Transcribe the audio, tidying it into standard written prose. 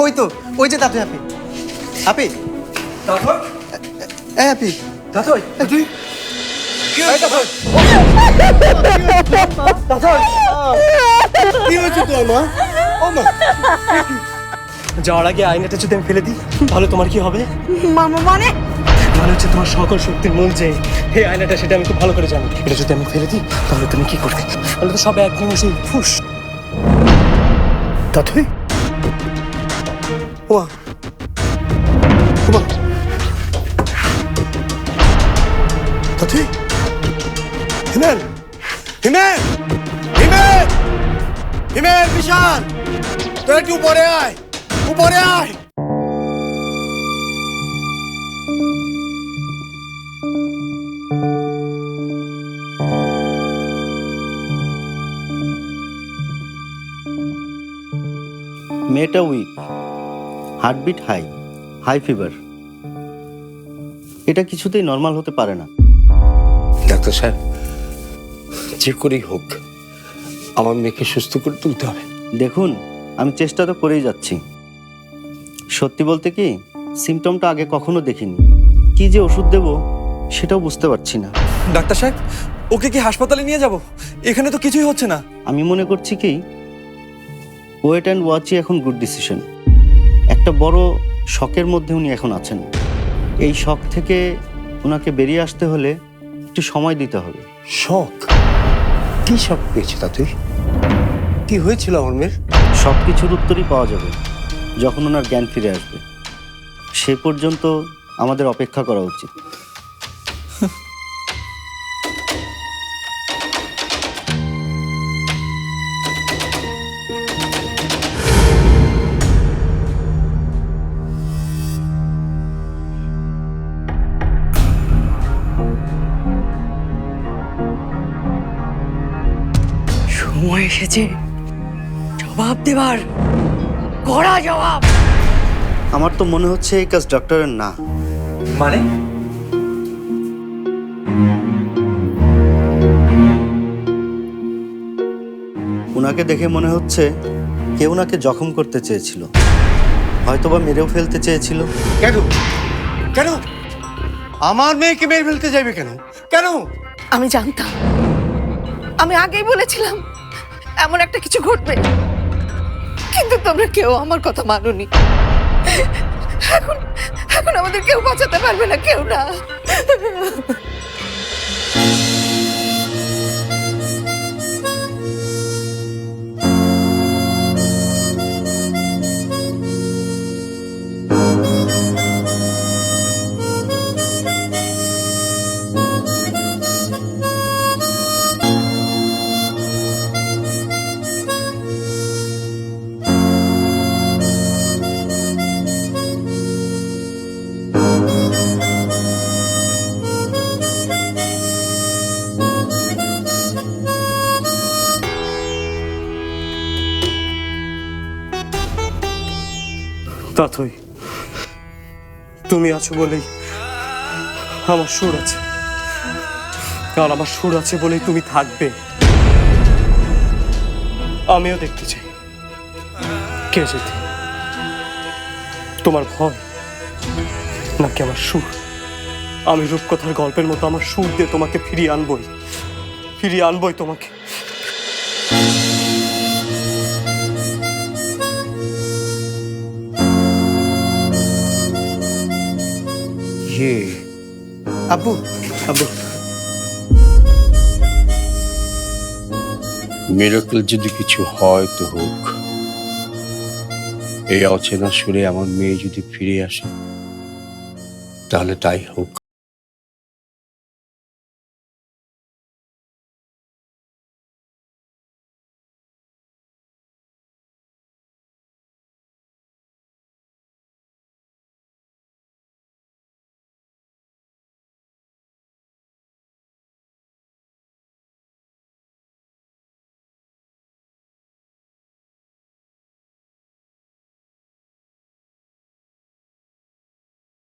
ওই তো, ওই যে দাদু হ্যাপি। হ্যাপি দাদুই হ্যাপি দাদুই তুই কি হয়েছে দাদুই? দাদুই কি হয়েছে তোর মা? ও মা, যাওয়ার আগে আয়নাটা যদি আমি ফেলে দিই তাহলে তোমার কি হবে? মামা মানে মানে হচ্ছে তোমার সকল শক্তির মূল যে এই আয়নাটা, সেটা আমি খুব ভালো করে জানি। এটা যদি আমি ফেলে দিই তাহলে তুমি কি করবে? তাহলে তো সব এক নিমিষেই ফুস। দাদুই ও মা, ও মা, দাদুই, হিমেল, হিমেল, হিমেল, হিমেল, বিশাল, তুই একটু উপরে আয়, উপরে আয়। মেয়েটা weak, heartbeat high, high fever. এটা কিছুতেই নর্মাল হতে পারে না। ডাক্তার সাহেব, যে করেই হোক আমার মেয়েকে সুস্থ করে তুলতে হবে। দেখুন, আমি চেষ্টা তো করেই যাচ্ছি। সত্যি বলতে কি, সিমটমটা আগে কখনো দেখিনি। কি যে ওষুধ দেব সেটাও বুঝতে পারছি না। ডাক্তার সাহেব, ওকে কি হাসপাতালে নিয়ে যাব? এখানে তো কিছুই হচ্ছে না। আমি মনে করছি কি, ওয়েট অ্যান্ড ওয়াচই এখন গুড ডিসিশন। একটা বড় শকের মধ্যে উনি এখন আছেন। এই শক থেকে ওনাকে বেরিয়ে আসতে হলে একটু সময় দিতে হবে। শখ? কি শখ পেয়েছে দাদুই? কি হয়েছিল আমার মেয়ের? সব কিছুর উত্তরই পাওয়া যাবে যখন ওনার জ্ঞান ফিরে আসবে। সে পর্যন্ত আমাদের অপেক্ষা করা উচিত। সময় এসেছে জবাব দেবার, কড়া জবাব। আমার তো মনে হচ্ছে এই কাজ ডক্টরের না। মানে? ওনাকে দেখে মনে হচ্ছে কেউ ওনাকে জখম করতে চেয়েছিল, হয়তোবা মেরেও ফেলতে চেয়েছিল। কেন, কেন আমার মেয়েকে মেরে ফেলতে যাইবে কেন? কেন? আমি জানতাম, আমি আগেই বলেছিলাম এমন একটা কিছু ঘটবে, কিন্তু তোমরা কেউ আমার কথা মানোনি। এখন এখন আমাদের কেউ বাঁচাতে পারবে না, কেউ না। দাদুই, তুমি আছো বলেই আমার সুর আছে, আর আমার সুর আছে বলেই তুমি থাকবে। আমিও দেখতে চাই কে যেতে, তোমার ভয় নাকি আমার সুর। আমি রূপকথার গল্পের মতো আমার সুর দিয়ে তোমাকে ফিরিয়ে আনবই তোমাকে। আব্বু, আব্বু, মিরাকল যদি কিছু হয় তো হোক। এই অচেনা সুরে আমার মেয়ে যদি ফিরে আসে তাহলে তাই হোক।